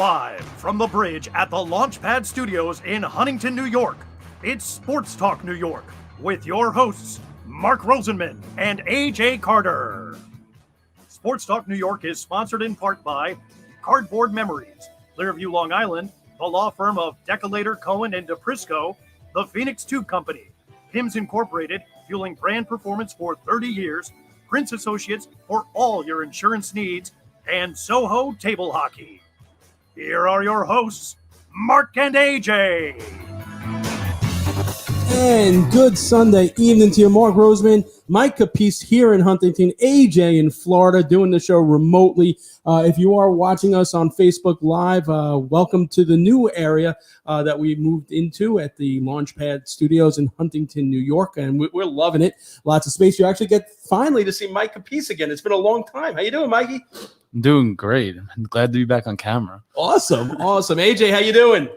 Live from the bridge at the Launchpad Studios in Huntington, New York, it's Sports Talk New York with your hosts, Mark Rosenman and AJ Carter. Sports Talk New York is sponsored in part by Cardboard Memories, Clearview, Long Island, the law firm of Decolator, Cohen, and DePrisco, the Phoenix Tube Company, PIMS Incorporated, fueling brand performance for 30 years, Prince Associates for all your insurance needs, and Soho Table Hockey. Here are your hosts, Mark and AJ. And good Sunday evening to you, Mark Roseman, Mike Capice here in Huntington, AJ in Florida, doing the show remotely. If you are watching us on Facebook Live, welcome to the new area that we moved into at the Launchpad Studios in Huntington, New York, and we're loving it. Lots of space. You actually get finally to see Mike Capice again. It's been a long time. How you doing, Mikey? I'm doing great. I'm glad to be back on camera. Awesome. AJ, how you doing?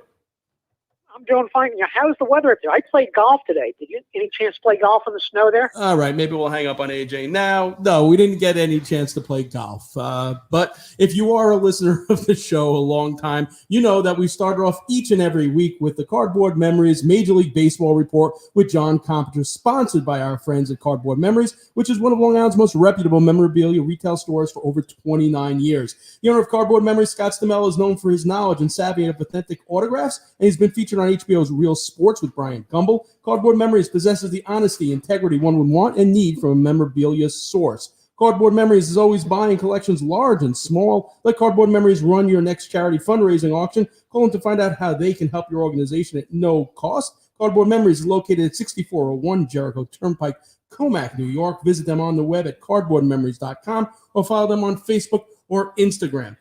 I'm doing fine. How's the weather up there? I played golf today. Did you any chance to play golf in the snow there? All right, maybe we'll hang up on AJ now. No, we didn't get any chance to play golf. But if you are a listener of the show a long time, you know that we started off each and every week with the Cardboard Memories Major League Baseball Report with John Computer, sponsored by our friends at Cardboard Memories, which is one of Long Island's most reputable memorabilia retail stores for over 29 years. The owner of Cardboard Memories, Scott Stamell, is known for his knowledge and savvy of authentic autographs, and he's been featured on HBO's Real Sports with Brian Gumbel. Cardboard Memories possesses the honesty, integrity one would want and need from a memorabilia source. Cardboard Memories is always buying collections large and small. Let Cardboard Memories run your next charity fundraising auction. Call them to find out how they can help your organization at no cost. Cardboard Memories is located at 6401 Jericho Turnpike, Comac, New York. Visit them on the web at cardboardmemories.com or follow them on Facebook or Instagram.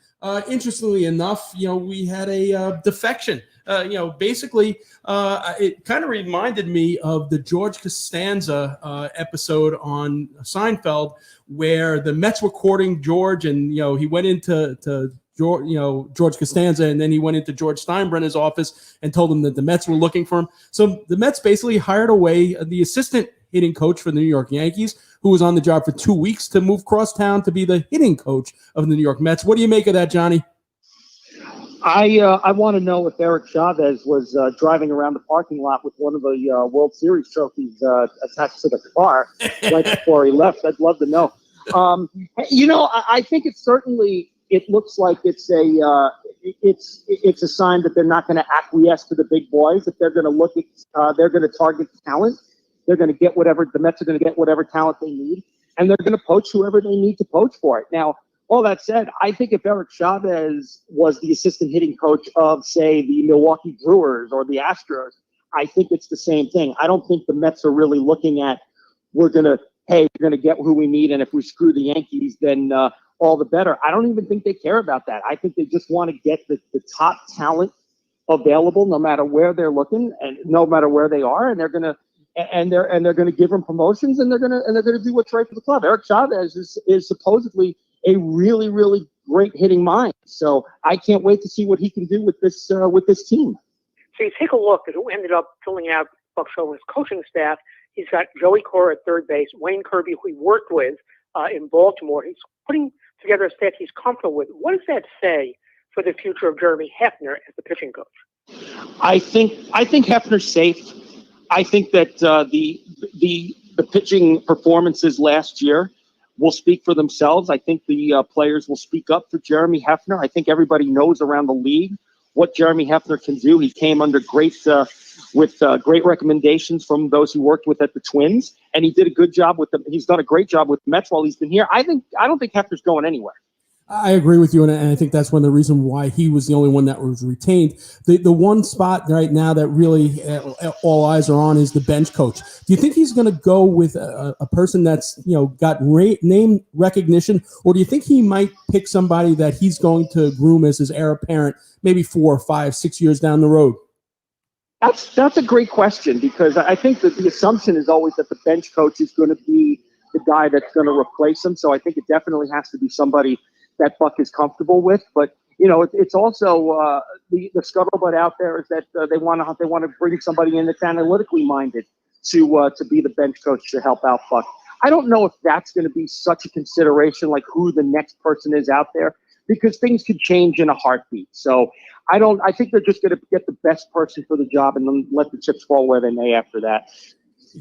Interestingly enough, we had a defection. Basically, it kind of reminded me of the George Costanza episode on Seinfeld, where the Mets were courting George, and he went into George Costanza, and then he went into George Steinbrenner's office and told him that the Mets were looking for him. So the Mets basically hired away the assistant hitting coach for the New York Yankees, who was on the job for 2 weeks, to move crosstown to be the hitting coach of the New York Mets. What do you make of that, Johnny? I want to know if Eric Chavez was driving around the parking lot with one of the World Series trophies attached to the car right before he left. I'd love to know. I think it looks like it's a sign that they're not going to acquiesce to the big boys. If they're going to look at, they're going to target talent. They're going to get the Mets are going to get whatever talent they need, and they're going to poach whoever they need to poach for it. Now, all that said, I think if Eric Chavez was the assistant hitting coach of, say, the Milwaukee Brewers or the Astros, I think it's the same thing. I don't think the Mets are really looking at, we're going to get who we need, and if we screw the Yankees, then all the better. I don't even think they care about that. I think they just want to get the top talent available, no matter where they're looking and no matter where they are, and they're going to give them promotions, and they're going to do what's right for the club. Eric Chavez is supposedly a really, really great hitting mind. So I can't wait to see what he can do with this team. So you take a look at who ended up filling out Buck Showman's coaching staff. He's got Joey Cora at third base, Wayne Kirby, who he worked with in Baltimore. He's putting together a staff he's comfortable with. What does that say for the future of Jeremy Hefner as the pitching coach? I think Hefner's safe. I think that the pitching performances last year will speak for themselves. I think the players will speak up for Jeremy Hefner. I think everybody knows around the league what Jeremy Hefner can do. He came under great recommendations from those he worked with at the Twins, and he did a good job with them. He's done a great job with the Mets while he's been here. I don't think Hefner's going anywhere. I agree with you, and I think that's one of the reasons why he was the only one that was retained. The one spot right now that really all eyes are on is the bench coach. Do you think he's going to go with a person that's got name recognition, or do you think he might pick somebody that he's going to groom as his heir apparent maybe 4, 5, 6 years down the road? That's a great question, because I think that the assumption is always that the bench coach is going to be the guy that's going to replace him. So I think it definitely has to be somebody that Buck is comfortable with. But it's also the scuttlebutt out there is that they want to bring somebody in that's analytically minded to be the bench coach to help out Buck. I don't know if that's going to be such a consideration, like who the next person is out there. because things could change in a heartbeat. So I think they're just going to get the best person for the job and then let the chips fall where they may after that.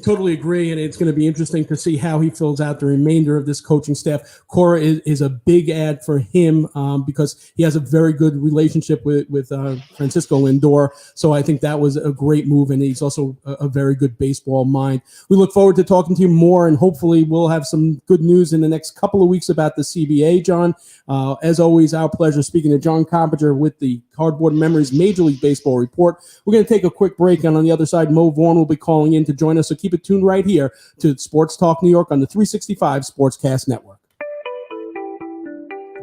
Totally agree, and it's going to be interesting to see how he fills out the remainder of this coaching staff. Cora is a big add for him because he has a very good relationship with Francisco Lindor, so I think that was a great move, and he's also a very good baseball mind. We look forward to talking to you more, and hopefully we'll have some good news in the next couple of weeks about the CBA, John. As always, our pleasure speaking to John Coppinger with the Cardboard Memories Major League Baseball Report. We're going to take a quick break, and on the other side, Mo Vaughn will be calling in to join us, so keep it tuned right here to Sports Talk New York on the 365 Sportscast Network.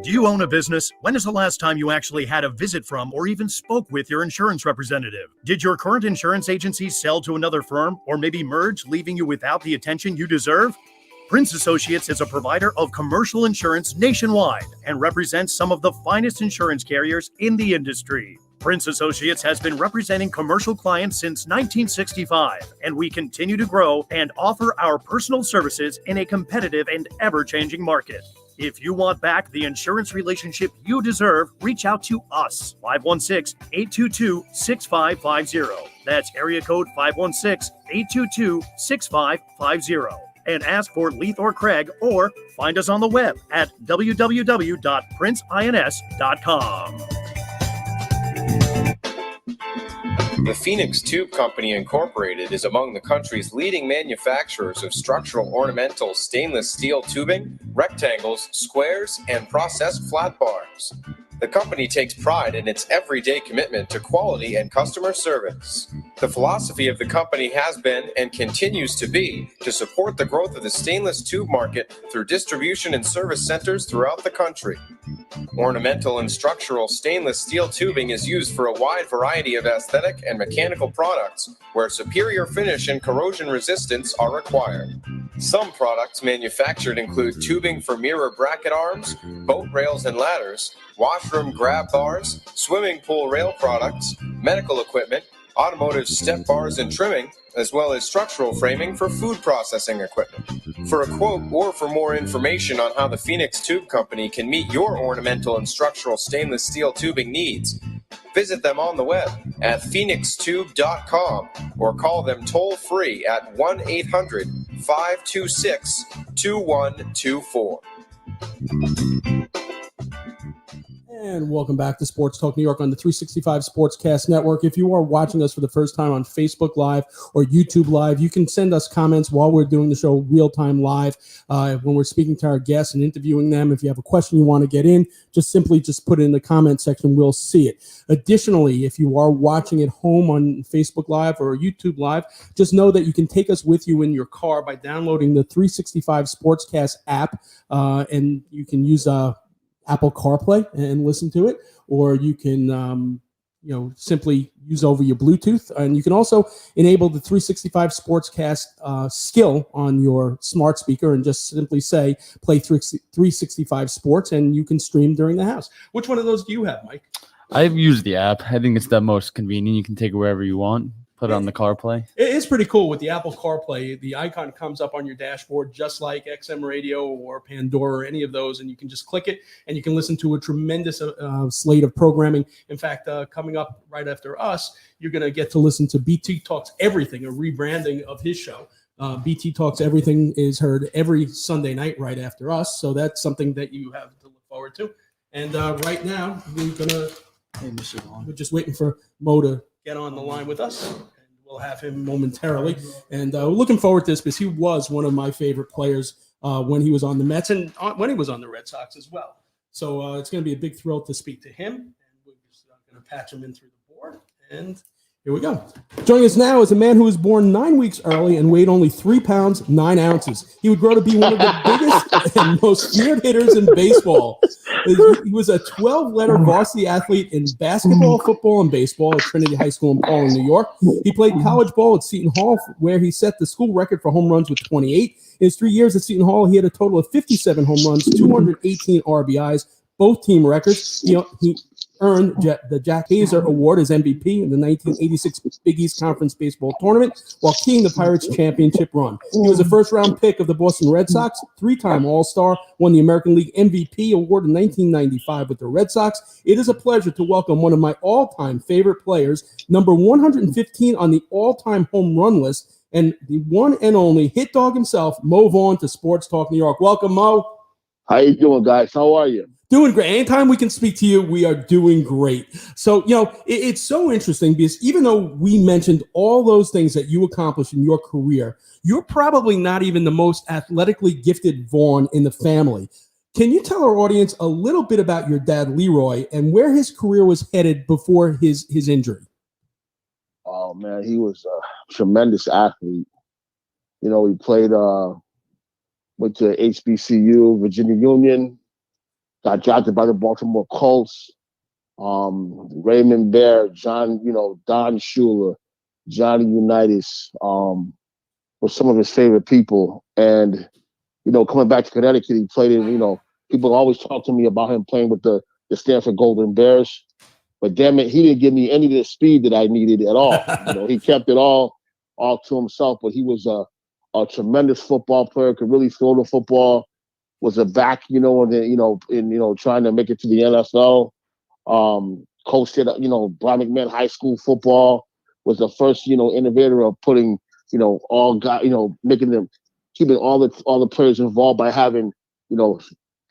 Do you own a business? When is the last time you actually had a visit from or even spoke with your insurance representative? Did your current insurance agency sell to another firm or maybe merge, leaving you without the attention you deserve? Prince Associates is a provider of commercial insurance nationwide and represents some of the finest insurance carriers in the industry. Prince Associates has been representing commercial clients since 1965, and we continue to grow and offer our personal services in a competitive and ever-changing market. If you want back the insurance relationship you deserve, reach out to us, 516-822-6550. That's area code 516-822-6550. And ask for Leith or Craig, or find us on the web at www.princeins.com. The Phoenix Tube Company Incorporated is among the country's leading manufacturers of structural ornamental stainless steel tubing, rectangles, squares, and processed flat bars. The company takes pride in its everyday commitment to quality and customer service. The philosophy of the company has been and continues to be to support the growth of the stainless tube market through distribution and service centers throughout the country. Ornamental and structural stainless steel tubing is used for a wide variety of aesthetic and mechanical products where superior finish and corrosion resistance are required. Some products manufactured include tubing for mirror bracket arms, boat rails and ladders, washroom grab bars, swimming pool rail products, medical equipment, automotive step bars and trimming, as well as structural framing for food processing equipment. For a quote or for more information on how the Phoenix Tube Company can meet your ornamental and structural stainless steel tubing needs, visit them on the web at phoenixtube.com or call them toll-free at 1-800-526-2124. And welcome back to Sports Talk New York on the 365 Sportscast Network. If you are watching us for the first time on Facebook Live or YouTube Live, you can send us comments while we're doing the show real-time live when we're speaking to our guests and interviewing them. If you have a question you want to get in, just put it in the comment section. We'll see it. Additionally, if you are watching at home on Facebook Live or YouTube Live, just know that you can take us with you in your car by downloading the 365 Sportscast app, and you can use Apple CarPlay and listen to it, or you can simply use over your Bluetooth, and you can also enable the 365 Sportscast skill on your smart speaker and just simply say play 365 Sports, and you can stream during the house. Which one of those do you have, Mike? I've used the app. I think it's the most convenient. You can take it wherever you want. Put it on the CarPlay. It's pretty cool with the Apple CarPlay. The icon comes up on your dashboard just like XM Radio or Pandora or any of those, and you can just click it, and you can listen to a tremendous slate of programming. In fact, coming up right after us, you're going to get to listen to BT Talks Everything, a rebranding of his show. BT Talks Everything is heard every Sunday night right after us, so that's something that you have to look forward to. And right now, we're just waiting for Mo to get on the line with us, and we'll have him momentarily. And we're looking forward to this because he was one of my favorite players when he was on the Mets and when he was on the Red Sox as well. So it's going to be a big thrill to speak to him, and we're just going to patch him in through the board. And here we go. Joining us now is a man who was born 9 weeks early and weighed only 3 pounds, 9 ounces. He would grow to be one of the biggest and most feared hitters in baseball. He was a 12-letter varsity athlete in basketball, football, and baseball at Trinity High School in Pauling, New York. He played college ball at Seton Hall, where he set the school record for home runs with 28. In his 3 years at Seton Hall, he had a total of 57 home runs, 218 RBIs, both team records. earned the Jack Hazer Award as MVP in the 1986 Big East Conference Baseball Tournament while keying the Pirates' championship run. He was a first-round pick of the Boston Red Sox, three-time All-Star, won the American League MVP Award in 1995 with the Red Sox. It is a pleasure to welcome one of my all-time favorite players, number 115 on the all-time home run list, and the one and only hit dog himself, Mo Vaughn, to Sports Talk New York. Welcome, Mo. How you doing, guys? How are you? Doing great. Anytime we can speak to you, we are doing great. So, it's so interesting because even though we mentioned all those things that you accomplished in your career, you're probably not even the most athletically gifted Vaughan in the family. Can you tell our audience a little bit about your dad, Leroy, and where his career was headed before his injury? Oh, man, he was a tremendous athlete. He played, went to HBCU, Virginia Union, got drafted by the Baltimore Colts. Raymond Bear, Don Shula, Johnny Unitas were some of his favorite people. And, coming back to Connecticut, he played in, people always talk to me about him playing with the Stanford Golden Bears. But damn it, he didn't give me any of the speed that I needed at all. He kept it all to himself. But he was a tremendous football player, could really throw the football, was a back, and then, trying to make it to the NFL. Coached at, Brian McMahon High School football, was the first, innovator of putting, all guys, keeping all the players involved by having,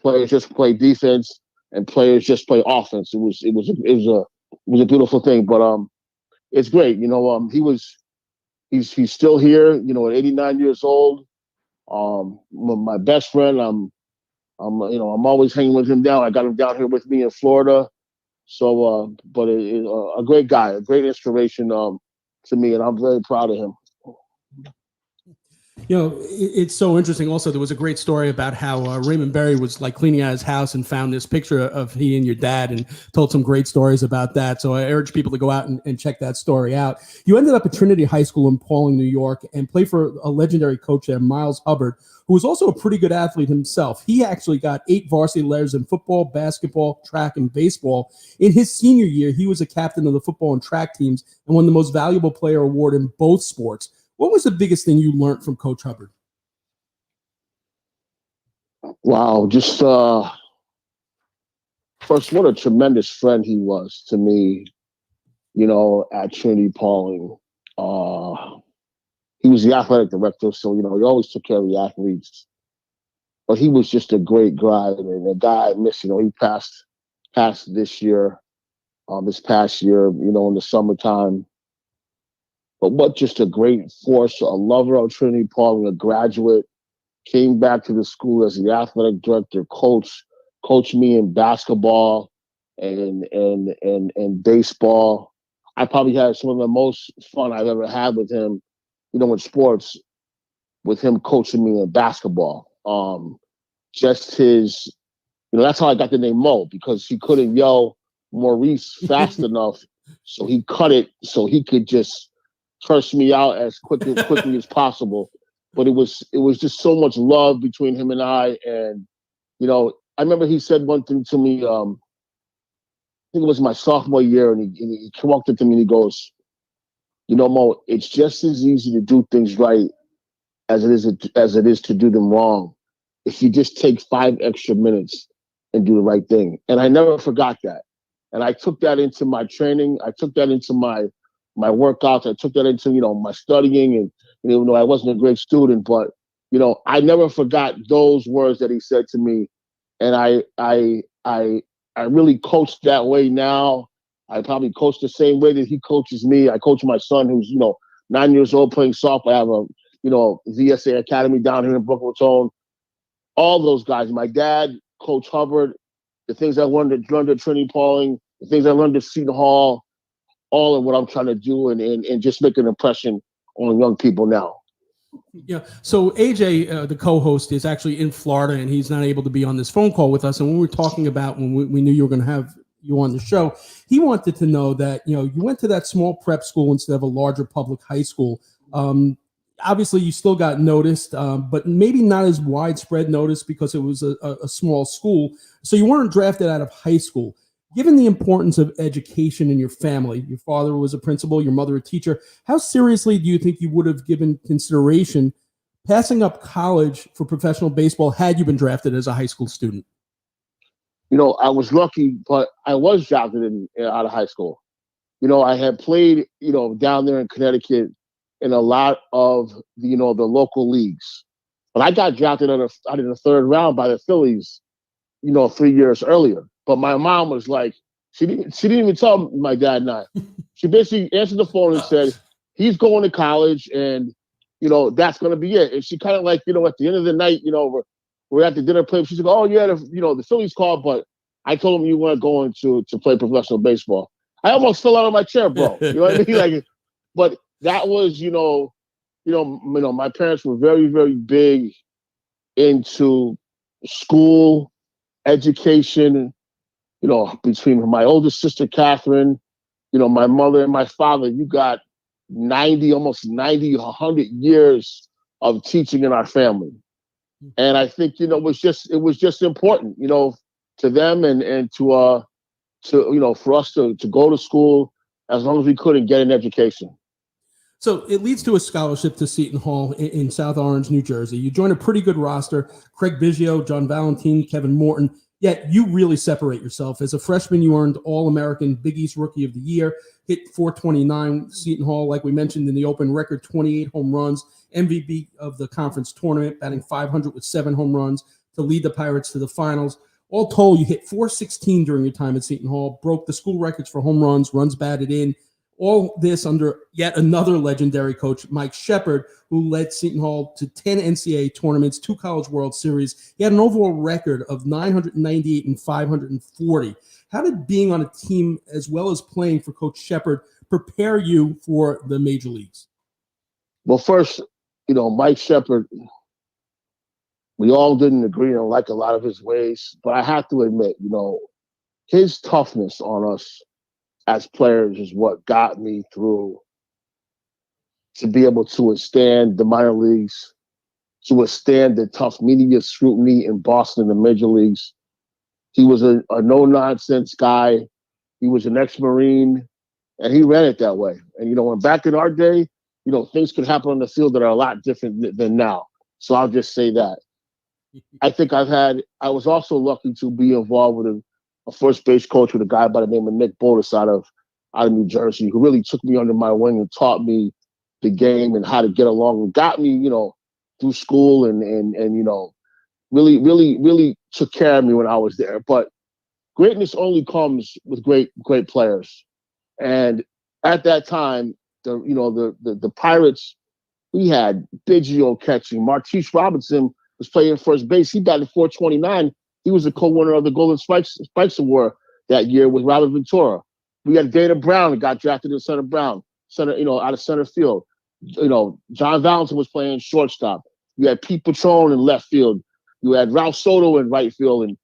players just play defense and players just play offense. It was a beautiful thing. But it's great. He's still here, at 89 years old. My best friend, I'm always hanging with him down. I got him down here with me in Florida. So, but a great guy, a great inspiration to me, and I'm very proud of him. It's so interesting. Also, there was a great story about how Raymond Berry was like cleaning out his house and found this picture of he and your dad and told some great stories about that. So I urge people to go out and check that story out. You ended up at Trinity High School in Paulding, New York, and played for a legendary coach there, Miles Hubbard, who was also a pretty good athlete himself. He actually got 8 varsity letters in football, basketball, track, and baseball. In his senior year, he was a captain of the football and track teams and won the Most Valuable Player award in both sports. What was the biggest thing you learned from Coach Hubbard? Wow, just first, what a tremendous friend he was to me, at Trinity Paulding. He was the athletic director, so, he always took care of the athletes. But he was just a great guy, and a guy I miss, he passed this year, this past year, in the summertime. But what just a great force, a lover of Trinity Paulding, a graduate, came back to the school as the athletic director, coached me in basketball and baseball. I probably had some of the most fun I've ever had with him, in sports, with him coaching me in basketball. Just his, that's how I got the name Mo, because he couldn't yell Maurice fast enough, so he cut it so he could just curse me out as quickly as possible. But it was just so much love between him and I. And, I remember he said one thing to me, I think it was my sophomore year, and he walked up to me and he goes, Mo, it's just as easy to do things right as it is to do them wrong. If you just take 5 extra minutes and do the right thing. And I never forgot that. And I took that into my training. I took that into my workouts. I took that into, my studying. And, even though I wasn't a great student, but, I never forgot those words that he said to me. And I really coach that way now. I probably coach the same way that he coaches me. I coach my son who's, 9 years old playing softball. I have a, VSA Academy down here in Boca Raton. All those guys, my dad, Coach Hubbard, the things I learned at Trinity Paulding, the things I learned at Seton Hall, all of what I'm trying to do and just make an impression on young people now. Yeah. So AJ, the co-host, is actually in Florida, and he's not able to be on this phone call with us. And when we were talking about when we knew you were going to have you on the show, he wanted to know that, you went to that small prep school instead of a larger public high school. Obviously, you still got noticed, but maybe not as widespread notice because it was a small school. So you weren't drafted out of high school. Given the importance of education in your family, your father was a principal, your mother a teacher, how seriously do you think you would have given consideration passing up college for professional baseball had you been drafted as a high school student? I was lucky, but I was drafted out of high school. I had played, down there in Connecticut in a lot of the local leagues. But I got drafted out in the third round by the Phillies, 3 years earlier. But my mom was like, she didn't even tell my dad and I. She basically answered the phone and said, he's going to college and, that's going to be it. And she kind of like, at the end of the night, we're at the dinner plate. She's like, oh, yeah, the Phillies called, but I told him you weren't going to play professional baseball. I almost fell out of my chair, bro. You know what I mean? Like, but that was, my parents were very, very big into school, education, between my oldest sister, Catherine, my mother and my father, you got 100 years of teaching in our family. And I think, it was just important, to them and to for us to go to school as long as we could and get an education. So it leads to a scholarship to Seton Hall in South Orange, New Jersey. You join a pretty good roster: Craig Biggio, John Valentine, Kevin Morton. Yet you really separate yourself. As a freshman, you earned All-American Big East Rookie of the Year, hit .429. Seton Hall, like we mentioned in the open, record 28 home runs, MVP of the conference tournament, batting .500 with 7 home runs to lead the Pirates to the finals. All told, you hit .416 during your time at Seton Hall, broke the school records for home runs, runs batted in. All this under yet another legendary coach, Mike Shepard, who led Seton Hall to 10 NCAA tournaments, 2 College World Series. He had an overall record of 998 and 540. How did being on a team as well as playing for Coach Shepard prepare you for the major leagues? Well, first, Mike Shepard, we all didn't agree on like a lot of his ways, but I have to admit, his toughness on us as players is what got me through to be able to withstand the minor leagues, to withstand the tough media scrutiny in Boston in the major leagues. He was a no-nonsense guy. He was an ex-Marine, and he ran it that way. And, when back in our day, things could happen on the field that are a lot different than now. So I'll just say that. I think I was also lucky to be involved with a first base coach with a guy by the name of Nick Boldus out of New Jersey, who really took me under my wing and taught me the game and how to get along and got me, through school and really took care of me when I was there. But greatness only comes with great players. And at that time, the Pirates, we had Biggio catching. Martice Robinson was playing first base. He batted .429. He was the co-winner of the Golden Spikes Award that year with Robert Ventura. We had Dana Brown that got drafted in out of center field. John Valentine was playing shortstop. You had Pete Patron in left field. You had Ralph Soto in right field, and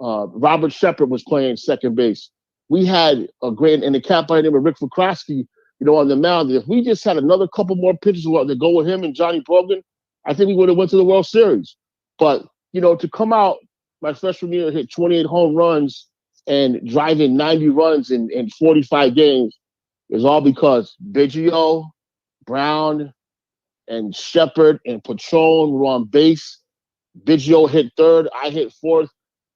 Robert Shepard was playing second base. We had a great and a cat by the name of Rick Fukrowski, on the mound. If we just had another couple more pitchers to go with him and Johnny Brogan, I think we would have went to the World Series. But, to come out my freshman year, hit 28 home runs and drive in 90 runs in 45 games is all because Biggio, Brown, and Shepard and Patron were on base. Biggio hit third. I hit fourth.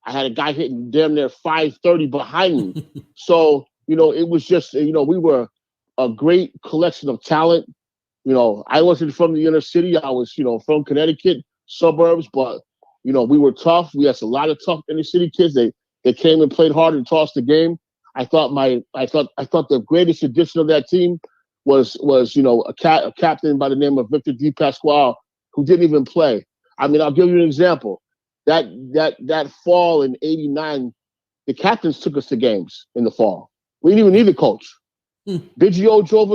I had a guy hitting damn near .530 behind me. So, it was just, we were a great collection of talent. I wasn't from the inner city. I was, from Connecticut suburbs, but we were tough. We had a lot of tough inner city kids. They came and played hard and tossed the game. I thought the greatest addition of that team was a captain by the name of Victor D. Pasquale, who didn't even play. I mean, I'll give you an example. That fall in '89, the captains took us to games in the fall. We didn't even need a coach. Biggio drove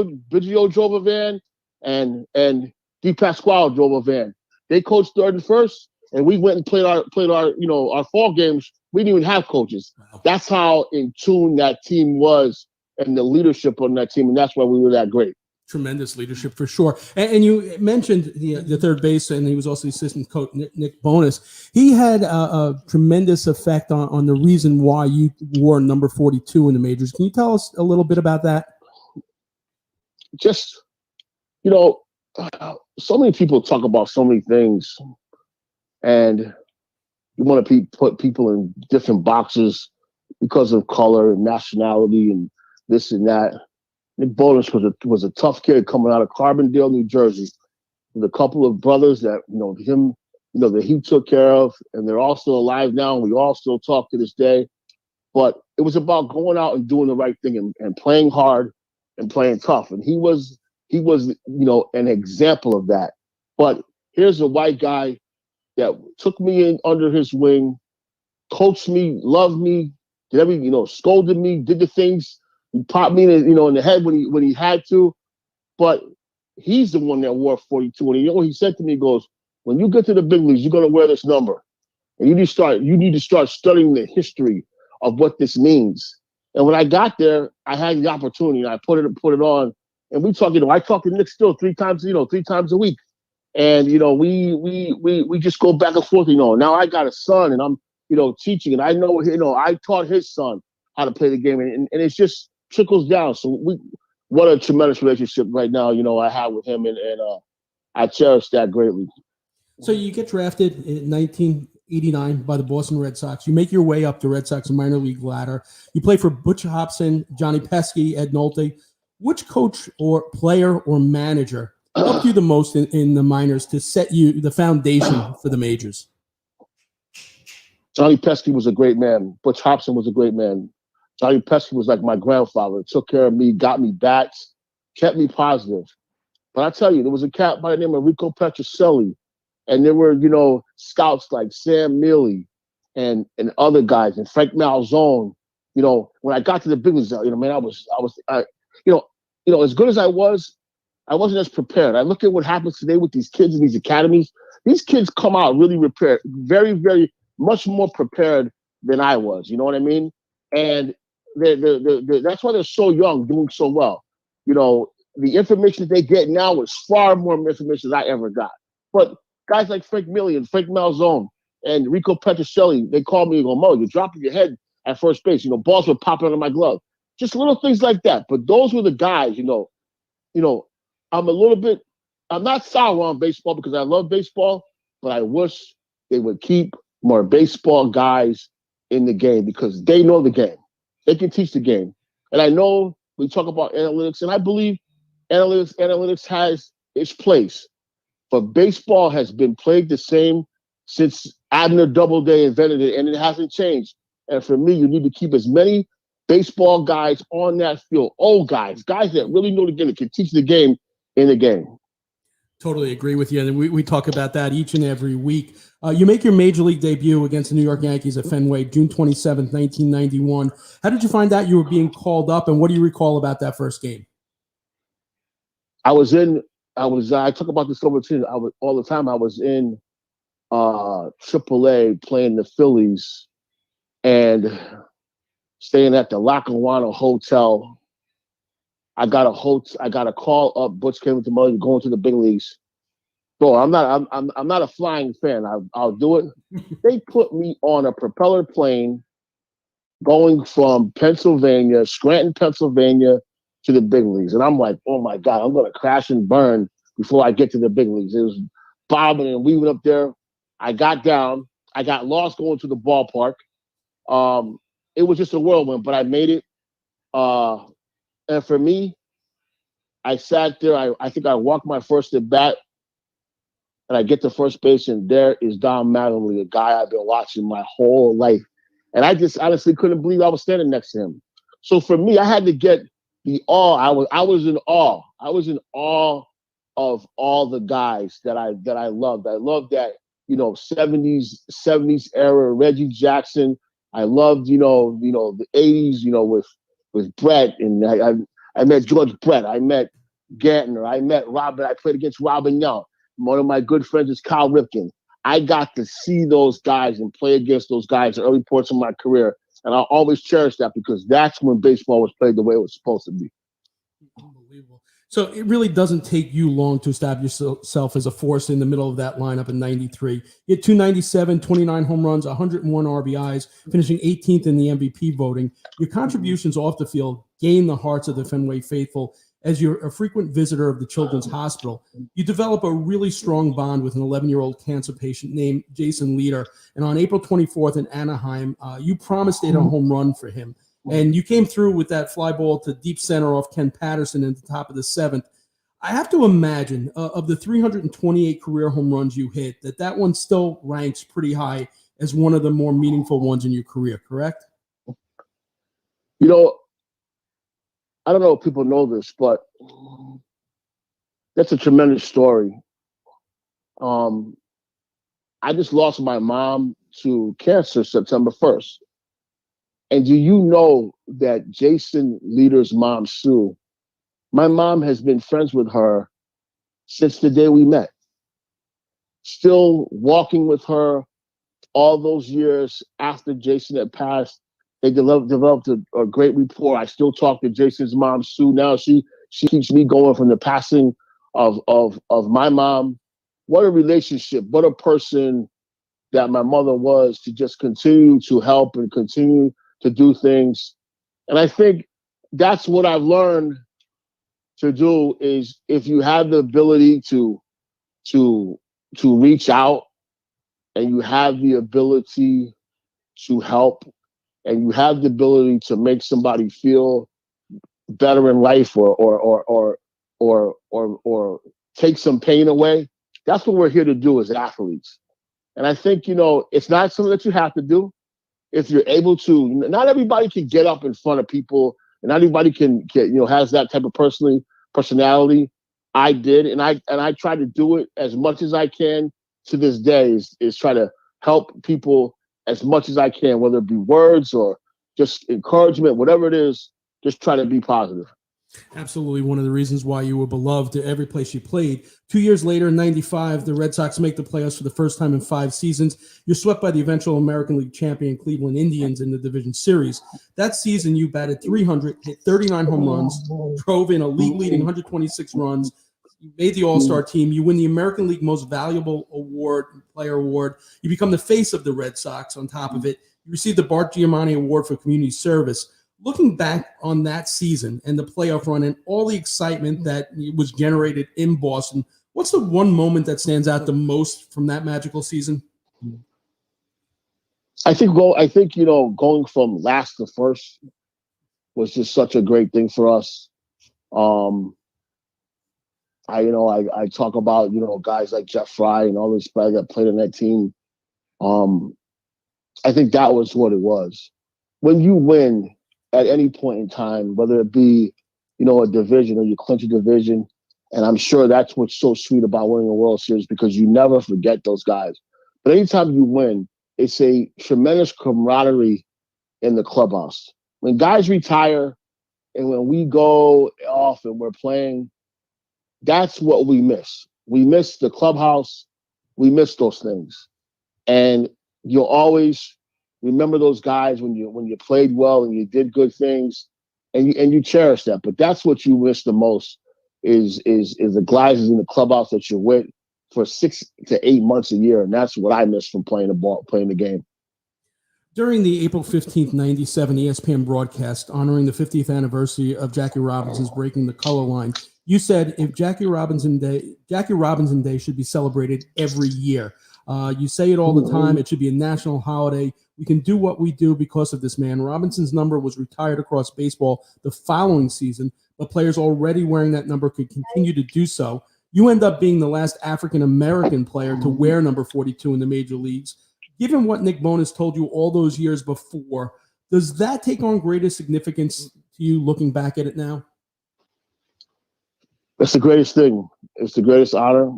a van, and D. Pasquale drove a van. They coached third and first, and we went and played our fall games. We didn't even have coaches. Wow. That's how in tune that team was and the leadership on that team, and that's why we were that great. Tremendous leadership for sure. And you mentioned the third base, and he was also the assistant coach, Nick Bonas. He had a tremendous effect on the reason why you wore number 42 in the majors. Can you tell us a little bit about that? Just, so many people talk about so many things, and you want to put people in different boxes because of color and nationality and this and that. Nick Bonas was a tough kid coming out of Carbondale, New Jersey, with a couple of brothers that that he took care of, and they're all still alive now, and we all still talk to this day. But it was about going out and doing the right thing and playing hard and playing tough, and he was an example of that. But here's a white guy that took me in under his wing, coached me, loved me, scolded me, did the things. He popped me in the head when he had to, but he's the one that wore 42. And he said to me, he goes, when you get to the big leagues, you're gonna wear this number. And you need to start studying the history of what this means. And when I got there, I had the opportunity and I put it on. And we talk, I talk to Nick still three times a week. And we just go back and forth, Now I got a son and I'm, teaching, and I know, I taught his son how to play the game, and it's just trickles down. So what a tremendous relationship right now, I have with him, and I cherish that greatly. So you get drafted in 1989 by the Boston Red Sox. You make your way up the Red Sox minor league ladder. You play for Butch Hobson, Johnny Pesky, Ed Nolte. Which coach or player or manager helped you the most in the minors to set you the foundation for the majors? Johnny Pesky was a great man. Butch Hobson was a great man. Johnny Pesky was like my grandfather. Took care of me, got me bats, kept me positive. But I tell you, there was a cat by the name of Rico Petrocelli, and there were, scouts like Sam Mealy and other guys, and Frank Malzone. When I got to the big leagues, as good as I wasn't as prepared. I look at what happens today with these kids in these academies. These kids come out really prepared, very, very much more prepared than I was. You know what I mean? And that's why they're so young, doing so well. The information that they get now is far more information than I ever got. But guys like Frank Mealy and Frank Malzone and Rico Petrocelli, they call me and go, Mo, you're dropping your head at first base. Balls were popping out of my glove. Just little things like that. But those were the guys, I'm not sour on baseball because I love baseball, but I wish they would keep more baseball guys in the game because they know the game. They can teach the game. And I know we talk about analytics, and I believe analytics has its place. But baseball has been played the same since Abner Doubleday invented it, and it hasn't changed. And for me, you need to keep as many baseball guys on that field, old guys that really know the game, that can teach the game in the game. Totally agree with you. And we talk about that each and every week. You make your major league debut against the New York Yankees at Fenway, June 27th, 1991. How did you find out you were being called up, and what do you recall about that first game? I talk about this all the time. I was in AAA playing the Phillies and staying at the Lackawanna Hotel. I got a call up. Butch came to me going to the big leagues. Bro, I'm not a flying fan. I'll do it. They put me on a propeller plane going from Pennsylvania, Scranton, Pennsylvania, to the big leagues. And I'm like, oh my God, I'm going to crash and burn before I get to the big leagues. It was bobbing and weaving up there. I got down. I got lost going to the ballpark. It was just a whirlwind, but I made it. And for me, I sat there. I think I walked my first at bat, and I get to first base, and there is Don Mattingly, a guy I've been watching my whole life. And I just honestly couldn't believe I was standing next to him. So for me, I had to get the awe. I was in awe. I was in awe of all the guys that I loved. I loved that, 70s era Reggie Jackson. I loved, the 80s, with Brett, and I met George Brett. I met Gantner. I met Robin. I played against Robin Young. One of my good friends is Kyle Ripken. I got to see those guys and play against those guys in early parts of my career. And I'll always cherish that because that's when baseball was played the way it was supposed to be. Unbelievable. So it really doesn't take you long to establish yourself as a force in the middle of that lineup in 93. You had 297, 29 home runs, 101 RBIs, finishing 18th in the MVP voting. Your contributions off the field gained the hearts of the Fenway faithful as you're a frequent visitor of the Children's Hospital. You develop a really strong bond with an 11-year-old cancer patient named Jason Leader. And on April 24th in Anaheim, you promised to hit a home run for him. And you came through with that fly ball to deep center off Ken Patterson at the top of the 7th. I have to imagine of the 328 career home runs you hit, that one still ranks pretty high as one of the more meaningful ones in your career, correct? You know, I don't know if people know this, but that's a tremendous story. I just lost my mom to cancer September 1st. And do you know that Jason Leader's mom, Sue, my mom has been friends with her since the day we met. Still walking with her all those years after Jason had passed. They developed a great rapport. I still talk to Jason's mom, Sue, now. She keeps me going from the passing of my mom. What a relationship. What a person that my mother was, to just continue to help and continue to do things. And I think that's what I've learned to do, is if you have the ability to reach out, and you have the ability to help, and you have the ability to make somebody feel better in life, or take some pain away, that's what we're here to do as athletes. And I think, it's not something that you have to do. If you're able to, not everybody can get up in front of people, and not everybody can has that type of personality. I did, and I try to do it as much as I can to this day, is try to help people as much as I can, whether it be words or just encouragement, whatever it is, just try to be positive. Absolutely one of the reasons why you were beloved at every place you played. 2 years later, in 95, the Red Sox make the playoffs for the first time in 5 seasons. You're swept by the eventual American League champion Cleveland Indians in the division series. That season, you batted 300, hit 39 home runs, drove in a league-leading 126 runs. You made the All-Star team. You win the American League Most Valuable Player Award. You become the face of the Red Sox on top of it. You received the Bart Giamatti Award for Community Service. Looking back on that season and the playoff run and all the excitement that was generated in Boston, what's the one moment that stands out the most from that magical season? I think going from last to first was just such a great thing for us. I talk about, guys like Jeff Fry and all those guys that played on that team. I think that was what it was. When you win at any point in time, whether it be, a division or you clinch a division, and I'm sure that's what's so sweet about winning a World Series, because you never forget those guys. But anytime you win, it's a tremendous camaraderie in the clubhouse. When guys retire and when we go off and we're playing, that's what we miss. We miss the clubhouse. We miss those things. And you'll always remember those guys when you played well and you did good things, and you cherish that. But that's what you miss the most is the guys in the clubhouse that you're with for 6 to 8 months a year, and that's what I miss from playing the game. During the April 15th, 97 ESPN broadcast honoring the 50th anniversary of Jackie Robinson's breaking the color line, you said if Jackie Robinson Day should be celebrated every year. You say it all the time. It should be a national holiday. We can do what we do because of this man. Robinson's number was retired across baseball the following season, but players already wearing that number could continue to do so. You end up being the last African-American player to wear number 42 in the major leagues. Given what Nick Bonas told you all those years before, does that take on greater significance to you looking back at it now? It's the greatest thing. It's the greatest honor.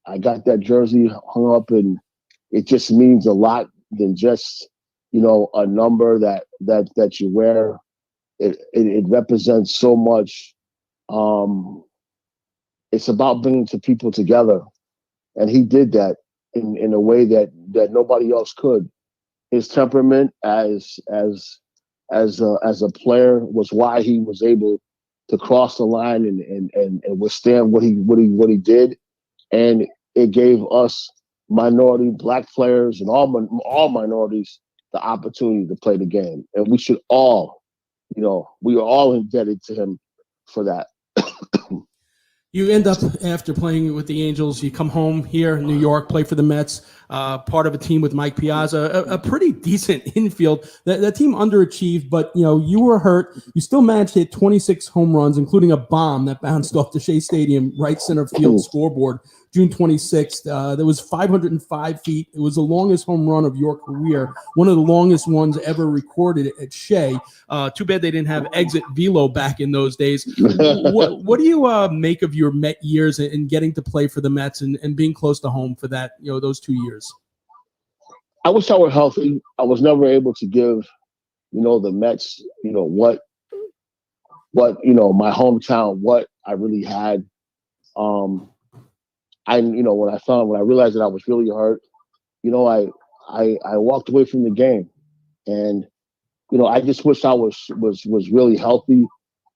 I got that jersey hung up, and it just means a lot than just, a number that you wear. It represents so much. It's about bringing people together, and he did that in a way that nobody else could. His temperament as as a player was why he was able to cross the line and withstand what he did, and it gave us minority black players and all minorities the opportunity to play the game, and we should all, we are all indebted to him for that. You end up, after playing with the Angels, you come home here in New York, play for the Mets, part of a team with Mike Piazza, a pretty decent infield. That team underachieved, but you were hurt. You still managed to hit 26 home runs, including a bomb that bounced off the Shea Stadium right center field scoreboard, June 26th. That was 505 feet. It was the longest home run of your career, one of the longest ones ever recorded at Shea. Too bad they didn't have exit velo back in those days. What do you make of your Met years and getting to play for the Mets and being close to home for that, those 2 years? I wish I were healthy. I was never able to give, the Mets, what my hometown, what I really had. When I realized that I was really hurt, I walked away from the game, and I just wish I was really healthy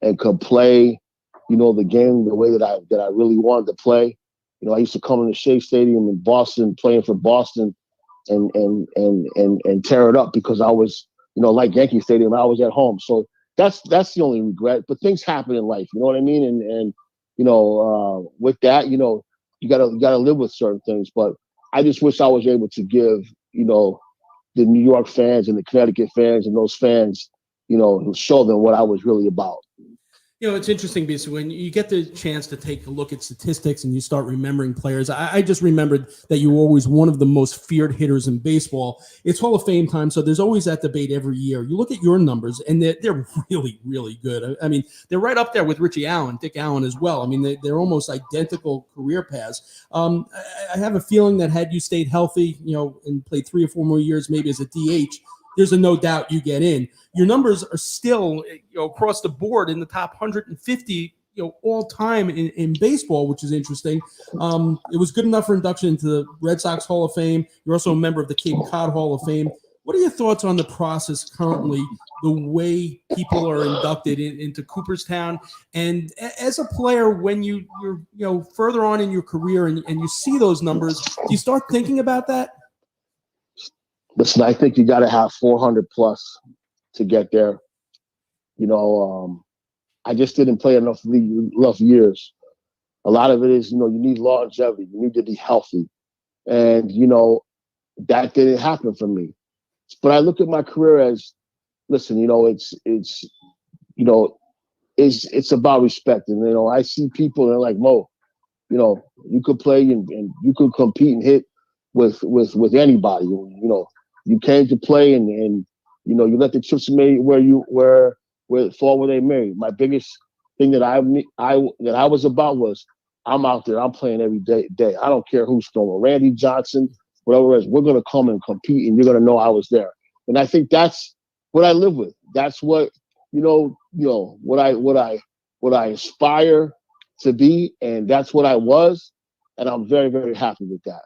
and could play, the game the way that I really wanted to play. I used to come in the Shea Stadium in Boston, playing for Boston, and tear it up because I was, like Yankee Stadium, I was at home. So that's the only regret. But things happen in life, you know what I mean? And with that, you gotta live with certain things. But I just wish I was able to give, the New York fans and the Connecticut fans and those fans, show them what I was really about. It's interesting because when you get the chance to take a look at statistics and you start remembering players, I just remembered that you were always one of the most feared hitters in baseball. It's Hall of Fame time, so there's always that debate every year. You look at your numbers, and they're really, really good. I mean, they're right up there with Richie Allen, Dick Allen as well. I mean, they're almost identical career paths. I have a feeling that had you stayed healthy, and played 3 or 4 more years, maybe as a DH, there's a no doubt you get in. Your numbers are still, across the board in the top 150, all time in baseball, which is interesting. It was good enough for induction into the Red Sox Hall of Fame. You're also a member of the Cape Cod Hall of Fame. What are your thoughts on the process currently, the way people are inducted into Cooperstown? And as a player, when you're further on in your career and you see those numbers, do you start thinking about that? Listen, I think you got to have 400 plus to get there. I just didn't play enough years. A lot of it is, you need longevity. You need to be healthy. And, that didn't happen for me. But I look at my career as, listen, it's about respect. And, I see people and they're like, Mo, you could play and you could compete and hit with anybody. You came to play and you let the chips made where fall where they may. My biggest thing that I was about was I'm out there, I'm playing every day. I don't care who's throwing. Randy Johnson, whatever it is, we're gonna come and compete and you're gonna know I was there. And I think that's what I live with. That's what what I aspire to be, and that's what I was, and I'm very, very happy with that.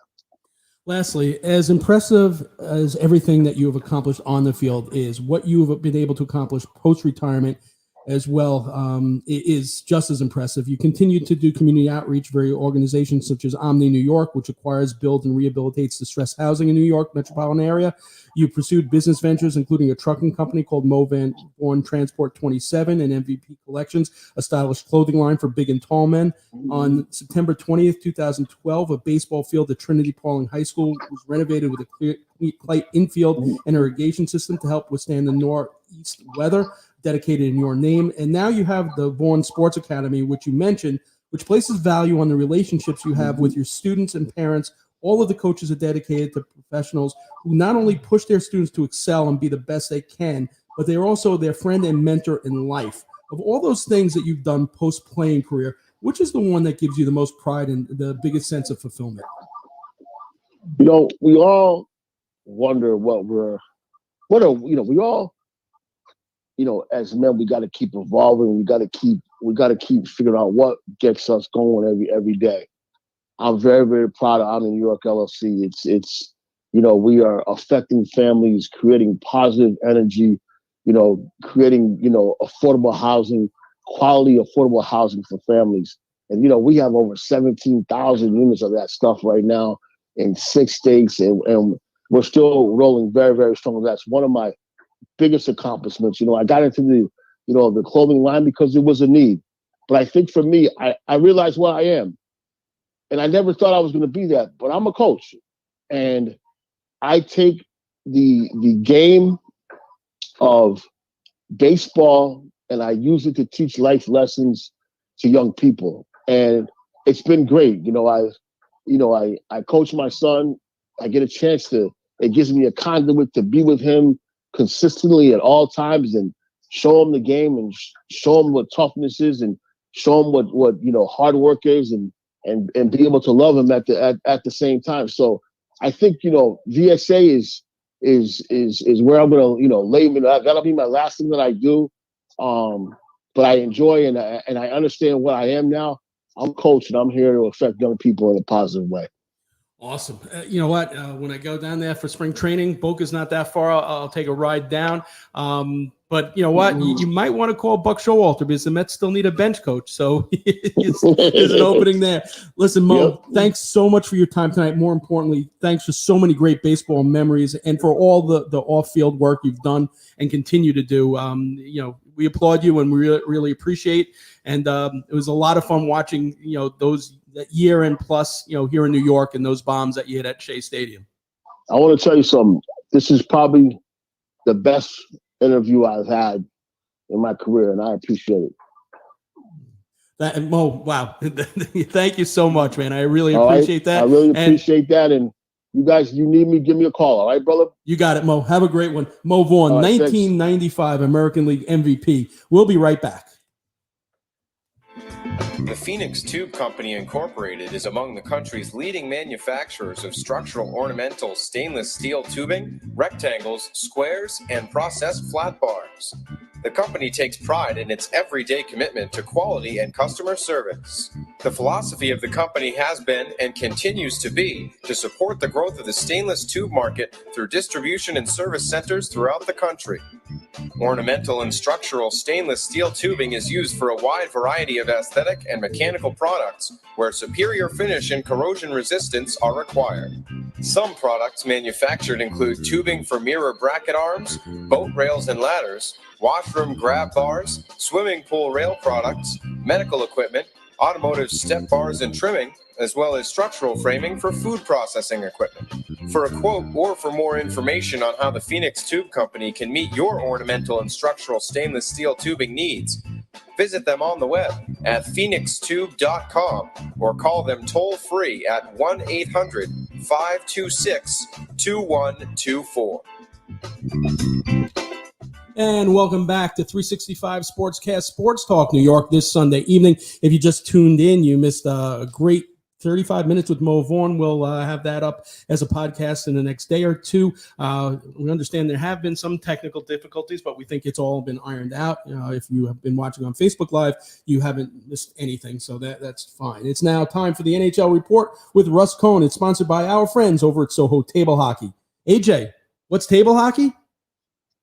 Lastly, as impressive as everything that you have accomplished on the field is, what you have been able to accomplish post-retirement as well is just as impressive. You continue to do community outreach for organizations such as Omni New York, which acquires, builds, and rehabilitates distressed housing in New York metropolitan area. You pursued business ventures, including a trucking company called Mo Vaughn Transport 27 and MVP Collections, a stylish clothing line for big and tall men. On September 20th, 2012, a baseball field at Trinity Pauling High School was renovated with a clay infield and irrigation system to help withstand the northeast weather, dedicated in your name. And now you have the Vaughan Sports Academy, which you mentioned, which places value on the relationships you have with your students and parents. All of the coaches are dedicated to professionals who not only push their students to excel and be the best they can, but they're also their friend and mentor in life. Of all those things that you've done post-playing career, which is the one that gives you the most pride and the biggest sense of fulfillment? We all wonder we all, as men, we got to keep evolving. We got to keep figuring out what gets us going every day. I'm very, very proud of I'm in New York LLC. It's we are affecting families, creating positive energy, creating, affordable housing, quality affordable housing for families. And, we have over 17,000 units of that stuff right now in 6 states. And we're still rolling very, very strong. That's one of my biggest accomplishments. I got into the clothing line because it was a need. But I think for me, I realized what I am. And I never thought I was going to be that. But I'm a coach. And I take the game of baseball and I use it to teach life lessons to young people. And it's been great. I coach my son. I get a chance it gives me a conduit to be with him consistently at all times and show him the game and show him what toughness is and show him what hard work is and be able to love him at the same time. So I think, VSA is where I'm going to, lay me. That'll be my last thing that I do. But I enjoy and I understand what I am now. I'm coach and I'm here to affect young people in a positive way. Awesome. You know what? When I go down there for spring training, Boca's not that far. I'll take a ride down. But you know what? You might want to call Buck Showalter because the Mets still need a bench coach. So there's an opening there. Listen, Mo, thanks so much for your time tonight. More importantly, thanks for so many great baseball memories and for all the off-field work you've done and continue to do. We applaud you and we really appreciate. And it was a lot of fun watching, those year and plus, here in New York and those bombs that you hit at Shea Stadium. I want to tell you something. This is probably the best interview I've had in my career, and I appreciate it. Mo, wow. Thank you so much, man. I really appreciate that. I really appreciate that. And you guys, you need me, give me a call. All right, brother? You got it, Mo. Have a great one. Mo Vaughn, 1995 thanks. American League MVP. We'll be right back. The Phoenix Tube Company Incorporated is among the country's leading manufacturers of structural ornamental stainless steel tubing, rectangles, squares, and processed flat bars. The company takes pride in its everyday commitment to quality and customer service. The philosophy of the company has been and continues to be to support the growth of the stainless tube market through distribution and service centers throughout the country. Ornamental and structural stainless steel tubing is used for a wide variety of aesthetic and mechanical products where superior finish and corrosion resistance are required. Some products manufactured include tubing for mirror bracket arms, boat rails and ladders, washroom grab bars, swimming pool rail products, medical equipment, automotive step bars and trimming, as well as structural framing for food processing equipment. For a quote or for more information on how the Phoenix Tube Company can meet your ornamental and structural stainless steel tubing needs, visit them on the web at phoenixtube.com or call them toll-free at 1-800-526-2124. And welcome back to 365 Sportscast Sports Talk New York this Sunday evening. If you just tuned in, you missed a great 35 minutes with Mo Vaughn. We'll have that up as a podcast in the next day or two. We understand there have been some technical difficulties, but we think it's all been ironed out. If you have been watching on Facebook Live, you haven't missed anything, so that's fine. It's now time for the NHL Report with Russ Cohn. It's sponsored by our friends over at Soho Table Hockey. AJ, what's table hockey?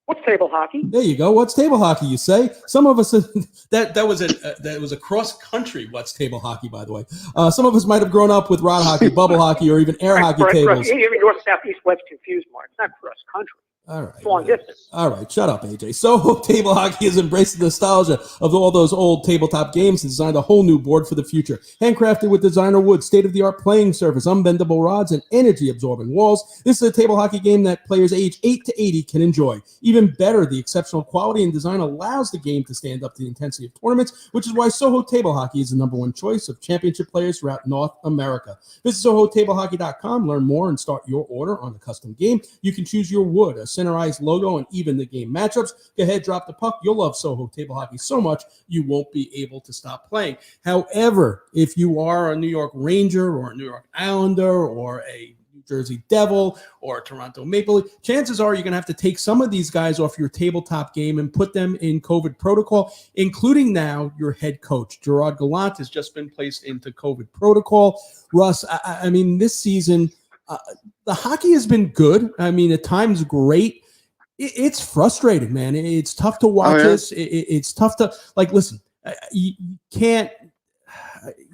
What's table hockey? There you go. What's table hockey? You say. Some of us that was a cross country. What's table hockey? By the way, some of us might have grown up with rod hockey, bubble hockey, or even air hockey tables. Even north, south, east, west confused, Mark. It's not cross country. All right. It's long distance. All right. Shut up, AJ. Soho Table Hockey has embraced the nostalgia of all those old tabletop games and designed a whole new board for the future. Handcrafted with designer wood, state-of-the-art playing surface, unbendable rods, and energy-absorbing walls, this is a table hockey game that players age 8 to 80 can enjoy. Even better, the exceptional quality and design allows the game to stand up to the intensity of tournaments, which is why Soho Table Hockey is the #1 choice of championship players throughout North America. Visit SohoTableHockey.com, learn more, and start your order on the custom game. You can choose your wood, a centerized logo, and even the game matchups. Go ahead, drop the puck. You'll love Soho Table Hockey so much you won't be able to stop playing. However, if you are a New York Ranger or a New York Islander or a New Jersey Devil or a Toronto Maple Leaf, chances are you're going to have to take some of these guys off your tabletop game and put them in COVID protocol, including now your head coach. Gerard Gallant has just been placed into COVID protocol. Russ, I mean, this season, the hockey has been good. I mean, at times great. It's frustrating, man. It's tough to watch this. It's tough to listen. You can't.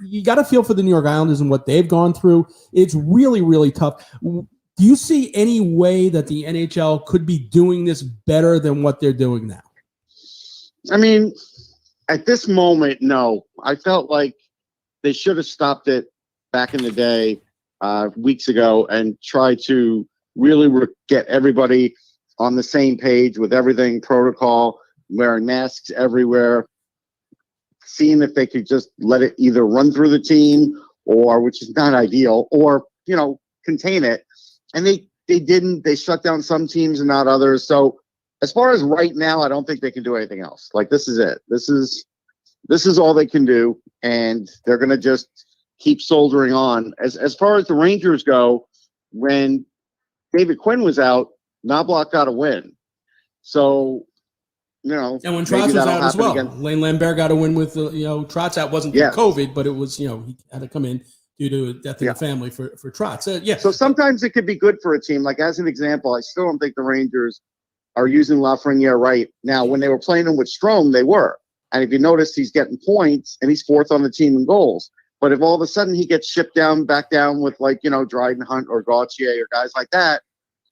You got to feel for the New York Islanders and what they've gone through. It's really, really tough. Do you see any way that the NHL could be doing this better than what they're doing now? I mean, at this moment, no. I felt like they should have stopped it back in the day, weeks ago, and tried to really get everybody on the same page with everything protocol, wearing masks everywhere, seeing if they could just let it either run through the team or, which is not ideal, or, contain it. And they didn't. They shut down some teams and not others. So as far as right now, I don't think they can do anything else. This is it. This is all they can do. And they're going to just keep soldiering on. As far as the Rangers go, when David Quinn was out, Knobloch got a win. So, and when Trotz was out as well, Lane Lambert got a win with Trotz out. Wasn't COVID, but it was he had to come in due to a death in the family for Trotz. So sometimes it could be good for a team. Like as an example, I still don't think the Rangers are using Lafreniere right now. When they were playing him with Strome, they were. And if you notice, he's getting points and he's fourth on the team in goals. But if all of a sudden he gets shipped back down with Dryden Hunt or Gauthier or guys like that,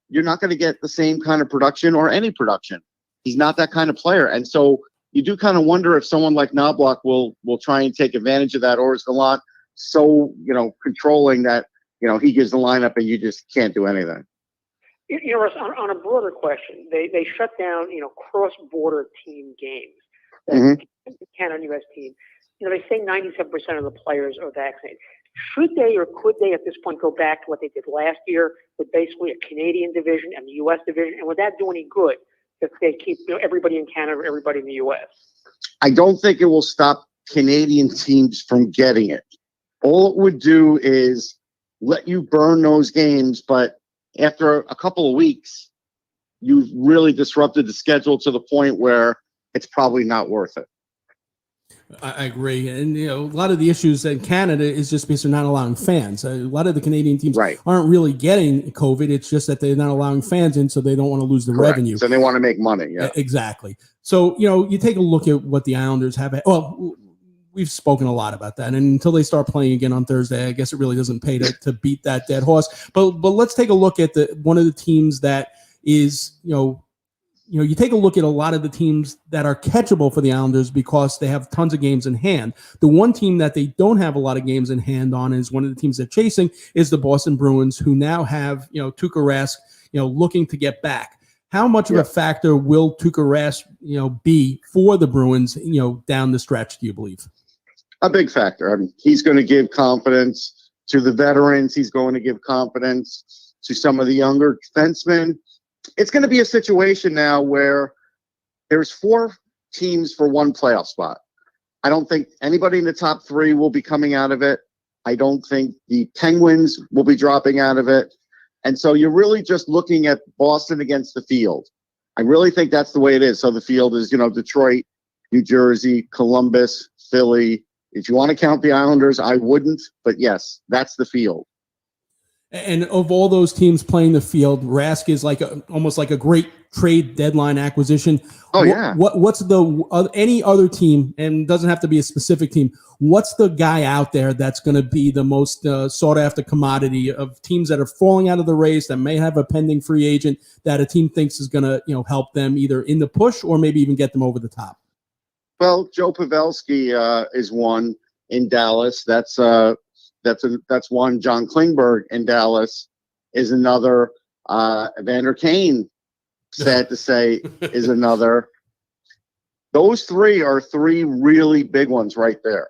you're not going to get the same kind of production or any production. He's not that kind of player. And so you do kind of wonder if someone like Knobloch will try and take advantage of that, or is Gallant so, controlling that, he gives the lineup and you just can't do anything. Russ, on a broader question, they shut down, cross-border team games. Canada and U.S. team. They say 97% of the players are vaccinated. Should they or could they at this point go back to what they did last year with basically a Canadian division and the U.S. division? And would that do any good if they keep everybody in Canada, everybody in the U.S.? I don't think it will stop Canadian teams from getting it. All it would do is let you burn those games, but after a couple of weeks, you've really disrupted the schedule to the point where it's probably not worth it. I agree. And, a lot of the issues in Canada is just because they're not allowing fans. A lot of the Canadian teams aren't really getting COVID. It's just that they're not allowing fans in, so they don't want to lose the revenue. So they want to make money. Yeah, exactly. So, you take a look at what the Islanders have. Well, we've spoken a lot about that. And until they start playing again on Thursday, I guess it really doesn't pay to beat that dead horse. But let's take a look at one of the teams that is, you take a look at a lot of the teams that are catchable for the Islanders because they have tons of games in hand. The one team that they don't have a lot of games in hand on is one of the teams they're chasing is the Boston Bruins, who now have, Tuukka Rask, looking to get back. How much of a factor will Tuukka Rask, be for the Bruins, down the stretch, do you believe? A big factor. I mean, he's going to give confidence to the veterans. He's going to give confidence to some of the younger defensemen. It's going to be a situation now where there's 4 teams for one playoff spot. I don't think anybody in the top 3 will be coming out of it. I don't think the Penguins will be dropping out of it. And so you're really just looking at Boston against the field. I really think that's the way it is. So the field is, Detroit, New Jersey, Columbus, Philly. If you want to count the Islanders, I wouldn't. But yes, that's the field. And of all those teams playing the field, Rask is almost like a great trade deadline acquisition. What's any other team, and doesn't have to be a specific team, what's the guy out there that's going to be the most sought after commodity of teams that are falling out of the race, that may have a pending free agent that a team thinks is going to help them either in the push or maybe even get them over the top? Well, Joe Pavelski is one in Dallas. That's one. John Klingberg in Dallas is another. Evander Kane, sad to say, is another. Those 3 are 3 really big ones right there.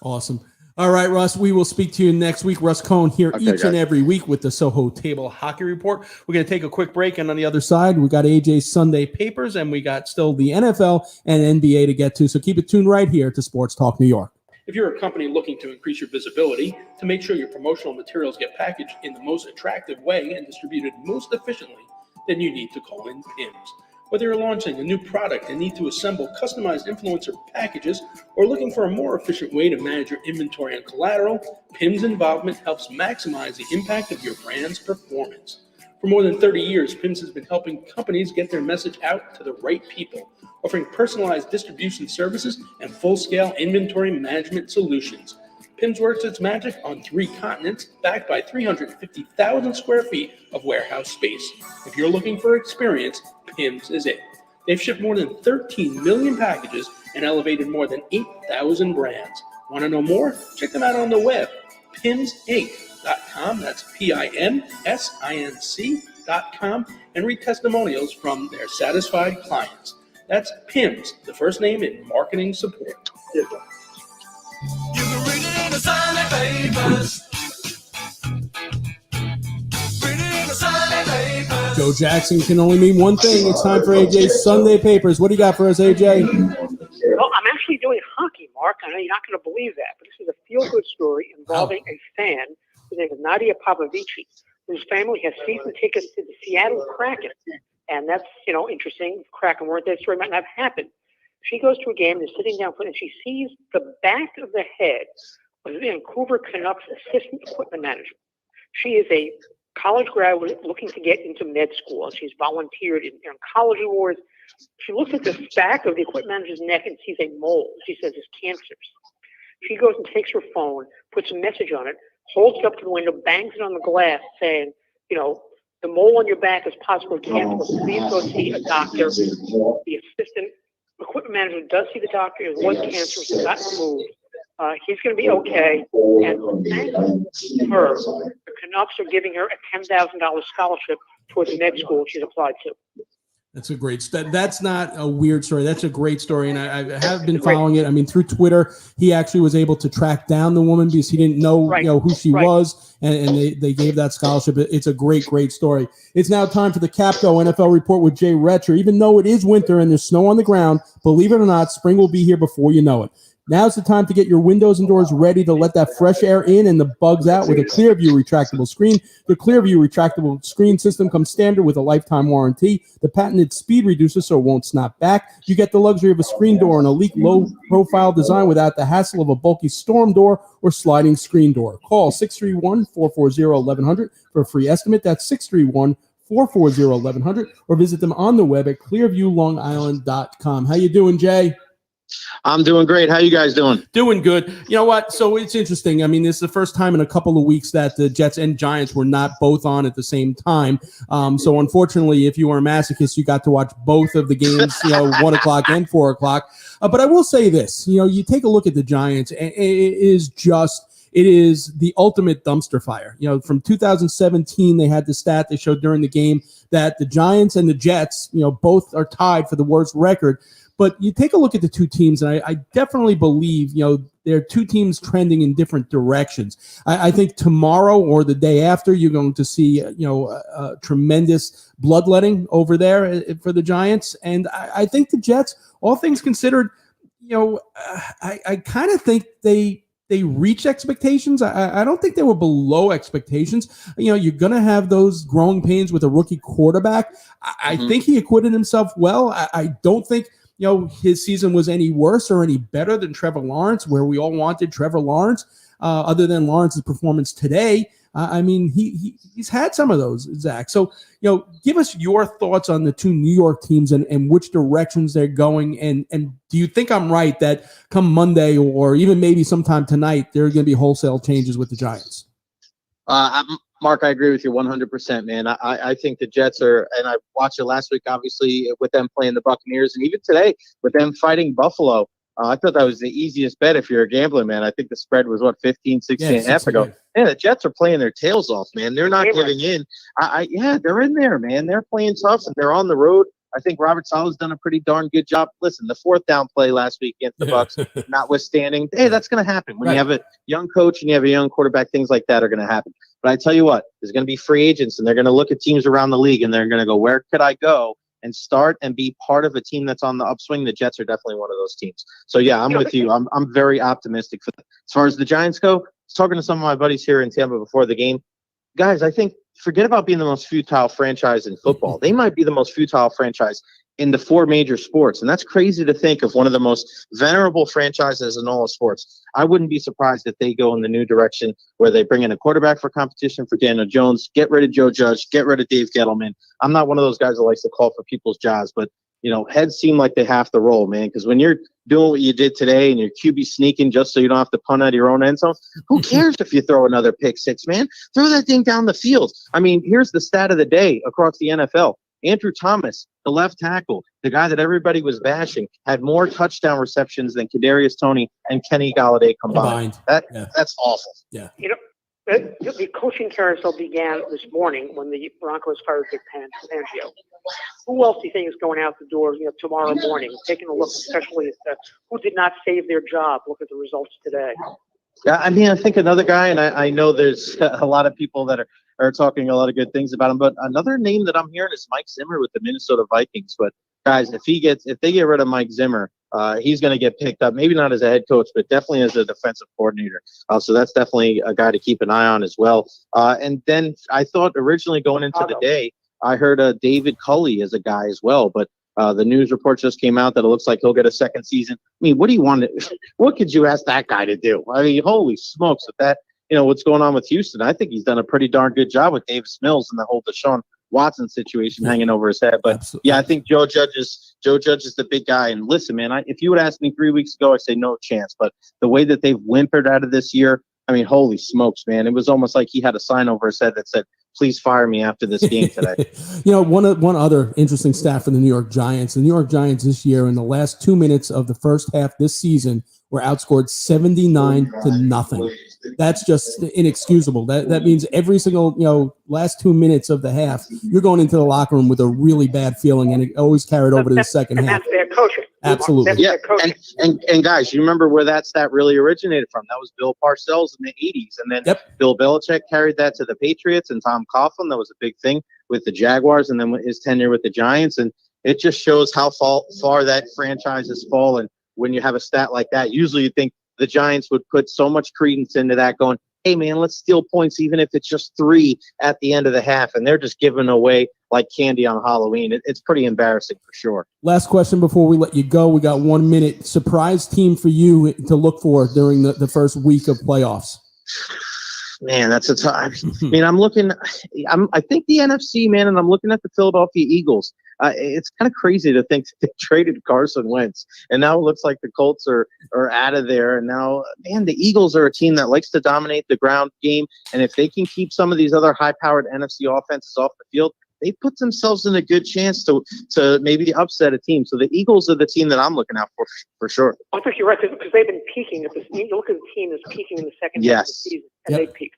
Awesome. All right, Russ, we will speak to you next week. Russ Cohn here and every week with the Soho Table Hockey Report. We're going to take a quick break, and on the other side, we got AJ's Sunday Papers, and we got still the NFL and NBA to get to. So keep it tuned right here to Sports Talk New York. If you're a company looking to increase your visibility, to make sure your promotional materials get packaged in the most attractive way and distributed most efficiently, then you need to call in PIMS. Whether you're launching a new product and need to assemble customized influencer packages, or looking for a more efficient way to manage your inventory and collateral, PIMS involvement helps maximize the impact of your brand's performance. For more than 30 years, PIMS has been helping companies get their message out to the right people, offering personalized distribution services and full-scale inventory management solutions. PIMS works its magic on 3 continents, backed by 350,000 square feet of warehouse space. If you're looking for experience, PIMS is it. They've shipped more than 13 million packages and elevated more than 8,000 brands. Want to know more? Check them out on the web, PIMSinc.com. That's PIMSINC.com, and read testimonials from their satisfied clients. That's PIMS, the first name in marketing support. You can read it in the Sunday papers. Read it in the Sunday papers. Joe Jackson can only mean one thing. It's time for AJ's Sunday Papers. What do you got for us, AJ? Well, I'm actually doing hockey, Mark. I know you're not going to believe that, but this is a feel-good story involving a fan whose name is Nadia Popovici, whose family has season tickets to the Seattle Kraken. And that's, interesting. Kraken weren't there, story might not have happened. She goes to a game, they're sitting down, and she sees the back of the head of the Vancouver Canucks assistant equipment manager. She is a college graduate looking to get into med school, and she's volunteered in college awards. She looks at the back of the equipment manager's neck and sees a mole. She says it's cancerous. She goes and takes her phone, puts a message on it, holds it up to the window, bangs it on the glass, saying, the mole on your back is possible cancer. Please go see a doctor. The assistant equipment manager does see the doctor. It was cancerous. It got removed. He's going to be okay. And thanks to her, the Canucks are giving her a $10,000 scholarship towards the med school she's applied to. That's a great That's not a weird story. That's a great story, and I have been following it. I mean, through Twitter, he actually was able to track down the woman because he didn't know, who she was, and they gave that scholarship. It's a great, great story. It's now time for the Capco NFL Report with Jay Retcher. Even though it is winter and there's snow on the ground, believe it or not, spring will be here before you know it. Now's the time to get your windows and doors ready to let that fresh air in and the bugs out with a Clearview retractable screen. The Clearview retractable screen system comes standard with a lifetime warranty. The patented speed reducer so it won't snap back. You get the luxury of a screen door and a leak low-profile design without the hassle of a bulky storm door or sliding screen door. Call 631-440-1100 for a free estimate. That's 631-440-1100, or visit them on the web at clearviewlongisland.com. How you doing, Jay? I'm doing great. How you guys doing? Doing good. You know what? So it's interesting. I mean, this is the first time in a couple of weeks that the Jets and Giants were not both on at the same time. So unfortunately, if you were a masochist, you got to watch both of the games, 1 o'clock and 4 o'clock. But I will say this, you take a look at the Giants, and it is the ultimate dumpster fire. From 2017, they had the stat they showed during the game that the Giants and the Jets, both are tied for the worst record. But you take a look at the two teams, and I definitely believe, they're two teams trending in different directions. I think tomorrow or the day after, you're going to see, a tremendous bloodletting over there for the Giants. And I think the Jets, all things considered, I kind of think they reached expectations. I don't think they were below expectations. You're going to have those growing pains with a rookie quarterback. I think he acquitted himself well. I don't think his season was any worse or any better than Trevor Lawrence, where we all wanted Trevor Lawrence, other than Lawrence's performance today. He's had some of those, Zach. So, give us your thoughts on the two New York teams and which directions they're going. And do you think I'm right that come Monday or even maybe sometime tonight, there are going to be wholesale changes with the Giants? Mark, I agree with you 100%, man. I think the Jets are, and I watched it last week, obviously, with them playing the Buccaneers, and even today with them fighting Buffalo. I thought that was the easiest bet if you're a gambler, man. I think the spread was, 15, 16 and a half ago. Yeah, the Jets are playing their tails off, man. They're not giving in. They're in there, man. They're playing tough, and they're on the road. I think Robert Sala's done a pretty darn good job. Listen, the 4th down play last week against the Bucs, notwithstanding, hey, that's going to happen. When you have a young coach and you have a young quarterback, things like that are going to happen. But I tell you what, there's going to be free agents, and they're going to look at teams around the league, and they're going to go, where could I go and start and be part of a team that's on the upswing? The Jets are definitely one of those teams. So, yeah, I'm with you. I'm very optimistic for that. As far as the Giants go, I was talking to some of my buddies here in Tampa before the game. Guys, I think forget about being the most futile franchise in football. They might be the most futile franchise in the 4 major sports. And that's crazy to think of, one of the most venerable franchises in all of sports. I wouldn't be surprised if they go in the new direction where they bring in a quarterback for competition for Daniel Jones, get rid of Joe Judge, get rid of Dave Gettleman. I'm not one of those guys that likes to call for people's jobs, but heads seem like they have to roll, man, because when you're doing what you did today and your QB sneaking just so you don't have to punt out of your own end zone, who cares if you throw another pick six, man? Throw that thing down the field. I mean, here's the stat of the day across the NFL. Andrew Thomas, the left tackle, the guy that everybody was bashing, had more touchdown receptions than Kadarius Toney and Kenny Golladay combined. That's awful. Yeah. The coaching carousel began this morning when the Broncos fired Vic Fangio. Who else do you think is going out the door, tomorrow morning, taking a look, especially at who did not save their job? Look at the results today. Yeah, I mean, I think another guy, and I know there's a lot of people that are talking a lot of good things about him, but another name that I'm hearing is Mike Zimmer with the Minnesota Vikings. But guys, if they get rid of Mike Zimmer, he's going to get picked up, maybe not as a head coach, but definitely as a defensive coordinator. So that's definitely a guy to keep an eye on as well. And then I thought originally going into the day, I heard David Culley as a guy as well, but the news report just came out that it looks like he'll get a second season. I mean, what do you want what could you ask that guy to do? I mean, holy smokes, with that, what's going on with Houston. I think he's done a pretty darn good job with Davis Mills and the whole Deshaun Watson situation hanging over his head. But absolutely. Yeah, I think Joe Judge is the big guy. And listen, man, if you would ask me 3 weeks ago, I'd say no chance. But the way that they've whimpered out of this year, I mean, holy smokes, man. It was almost like he had a sign over his head that said, please fire me after this game today. One other interesting stat for the New York Giants. The New York Giants this year, in the last 2 minutes of the first half this season, were outscored 79-0. That's just inexcusable. That means every single, last 2 minutes of the half, you're going into the locker room with a really bad feeling, and it always carried over to the second half. That's their coaching. Absolutely. Yeah, and guys, you remember where that stat really originated from? That was Bill Parcells in the 80s, and then Bill Belichick carried that to the Patriots, and Tom Coughlin, that was a big thing with the Jaguars, and then his tenure with the Giants, and it just shows how far that franchise has fallen. When you have a stat like that, usually you think the Giants would put so much credence into that, going, hey, man, let's steal points, even if it's just 3 at the end of the half. And they're just giving away like candy on Halloween. It's pretty embarrassing for sure. Last question before we let you go. We got 1 minute. Surprise team for you to look for during the first week of playoffs. Man, that's a tough. I mean, I think the NFC, man, and I'm looking at the Philadelphia Eagles. It's kind of crazy to think they traded Carson Wentz, and now it looks like the Colts are out of there. And now, man, the Eagles are a team that likes to dominate the ground game, and if they can keep some of these other high-powered NFC offenses off the field, they put themselves in a good chance to maybe upset a team. So the Eagles are the team that I'm looking out for sure. I think you're right, because they've been peaking. You look at the team that's peaking in the second half of the season, and they peaked.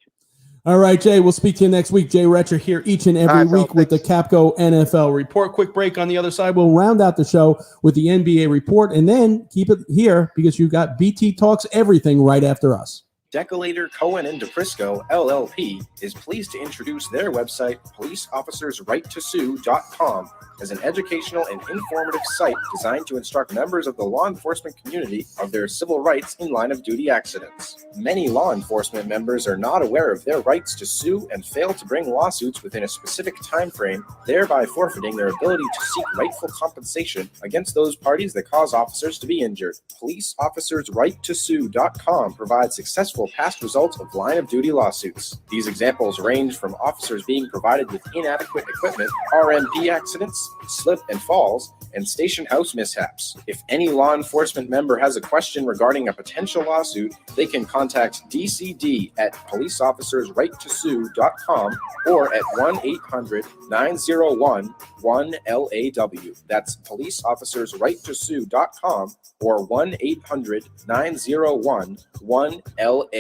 All right, Jay, we'll speak to you next week. Jay Retcher here each and every week with the Capco NFL Report. Quick break on the other side. We'll round out the show with the NBA Report, and then keep it here because you got BT Talks Everything right after us. Decolator Cohen and DePrisco, LLP, is pleased to introduce their website, policeofficersrighttosue.com, as an educational and informative site designed to instruct members of the law enforcement community of their civil rights in line-of-duty accidents. Many law enforcement members are not aware of their rights to sue and fail to bring lawsuits within a specific time frame, thereby forfeiting their ability to seek rightful compensation against those parties that cause officers to be injured. PoliceofficersRightToSue.com provides successful past results of line-of-duty lawsuits. These examples range from officers being provided with inadequate equipment, RMP accidents, slip and falls, and station house mishaps. If any law enforcement member has a question regarding a potential lawsuit, they can contact DCD at policeofficersrighttosue.com or at 1-800-901-1LAW. That's policeofficersrighttosue.com or 1-800-901-1LAW.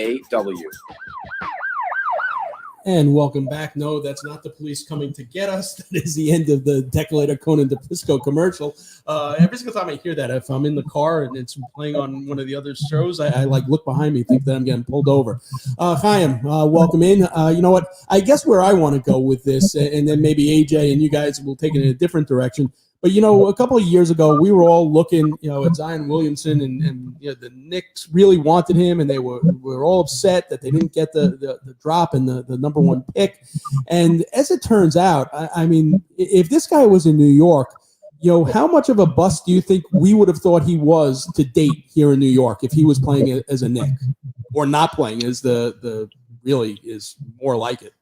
And welcome back. No, that's not the police coming to get us. That is the end of the Decolator Conan DePrisco commercial. Every single time I hear that, if I'm in the car and it's playing on one of the other shows, I like look behind me, think that I'm getting pulled over. Chaim, welcome in. You know what? I guess where I want to go with this, and then maybe AJ and you guys will take it in a different direction. But, a couple of years ago, we were all looking, at Zion Williamson, and the Knicks really wanted him, and they were all upset that they didn't get the drop and the number 1 pick. And as it turns out, I mean, if this guy was in New York, how much of a bust do you think we would have thought he was to date here in New York if he was playing as a Knick, or not playing as the really is more like it?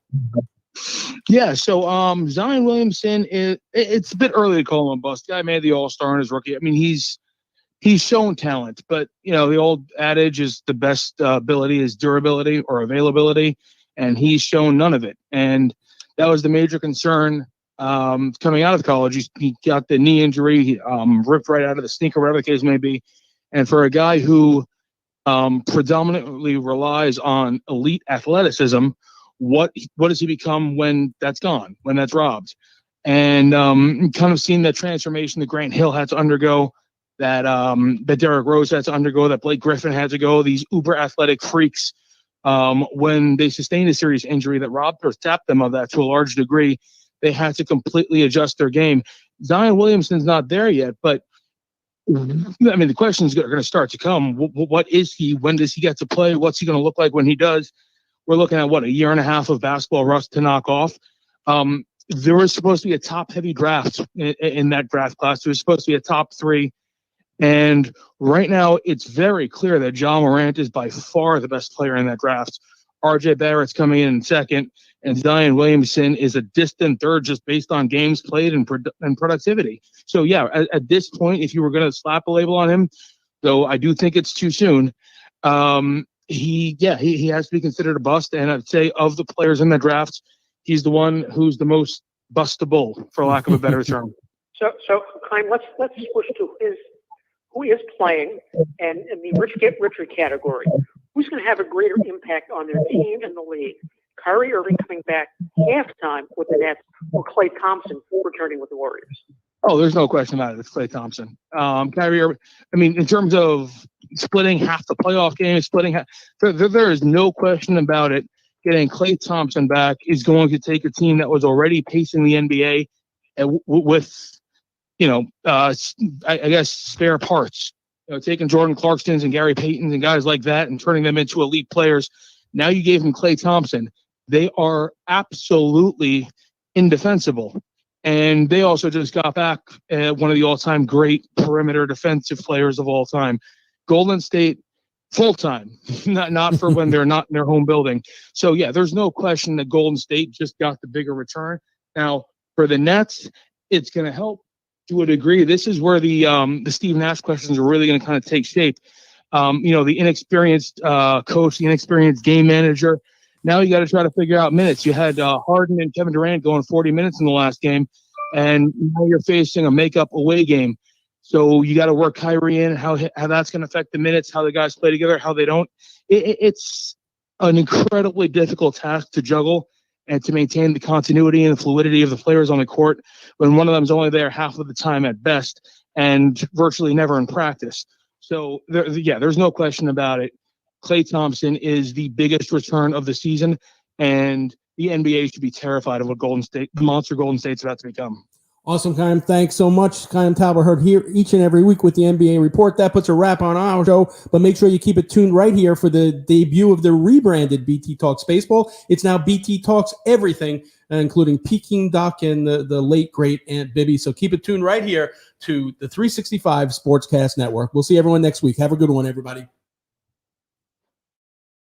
Yeah, so Zion Williamson it's a bit early to call him a bust. Guy made the All-Star in his rookie. I mean, he's shown talent, but the old adage is the best ability is durability or availability, and he's shown none of it. And that was the major concern coming out of college. He got the knee injury, he, ripped right out of the sneaker, whatever the case may be. And for a guy who predominantly relies on elite athleticism, what does he become when that's gone, when that's robbed? And kind of seeing that transformation that Grant Hill had to undergo, that Derrick Rose had to undergo, that Blake Griffin had to go, these uber athletic freaks, when they sustained a serious injury that robbed or tapped them of that to a large degree, they had to completely adjust their game. Zion Williamson's not there yet, but I mean, the questions are going to start to come. What is he? When does he get to play? What's he going to look like when he does? We're looking at, a year and a half of basketball rust to knock off. There was supposed to be a top-heavy draft in that draft class. There was supposed to be a top 3. And right now, it's very clear that John Morant is by far the best player in that draft. R.J. Barrett's coming in second, and Zion Williamson is a distant third just based on games played and productivity. So, yeah, at this point, if you were going to slap a label on him, though I do think it's too soon, he has to be considered a bust. And I'd say of the players in the draft, he's the one who's the most bustable, for lack of a better term. So Kine, let's switch to who is playing, and in the rich get richer category, who's going to have a greater impact on their team and the league? Kyrie Irving coming back halftime with the Nets, or Klay Thompson returning with the Warriors? Oh, there's no question about it. It's Klay Thompson. Kyrie Irving, I mean, in terms of splitting half the playoff game, there is no question about it. Getting Klay Thompson back is going to take a team that was already pacing the NBA with, I guess, spare parts. Taking Jordan Clarksons and Gary Paytons and guys like that and turning them into elite players. Now you gave him Klay Thompson. They are absolutely indefensible. And they also just got back one of the all-time great perimeter defensive players of all time. Golden State, full-time, not for when they're not in their home building. So, yeah, there's no question that Golden State just got the bigger return. Now, for the Nets, it's going to help to a degree. This is where the Steve Nash questions are really going to kind of take shape. The inexperienced coach, the inexperienced game manager. Now you got to try to figure out minutes. You had Harden and Kevin Durant going 40 minutes in the last game, and now you're facing a makeup away game. So you got to work Kyrie in, how that's going to affect the minutes, how the guys play together, how they don't. It's an incredibly difficult task to juggle and to maintain the continuity and the fluidity of the players on the court when one of them is only there half of the time at best and virtually never in practice. So, there's no question about it. Klay Thompson is the biggest return of the season, and the NBA should be terrified of what the monster Golden State's about to become. Awesome, Chaim. Thanks so much. Chaim Talbot here each and every week with the NBA Report. That puts a wrap on our show, but make sure you keep it tuned right here for the debut of the rebranded BT Talks Baseball. It's now BT Talks Everything, including Peking Duck and the late, great Aunt Bibby. So keep it tuned right here to the 365 Sportscast Network. We'll see everyone next week. Have a good one, everybody.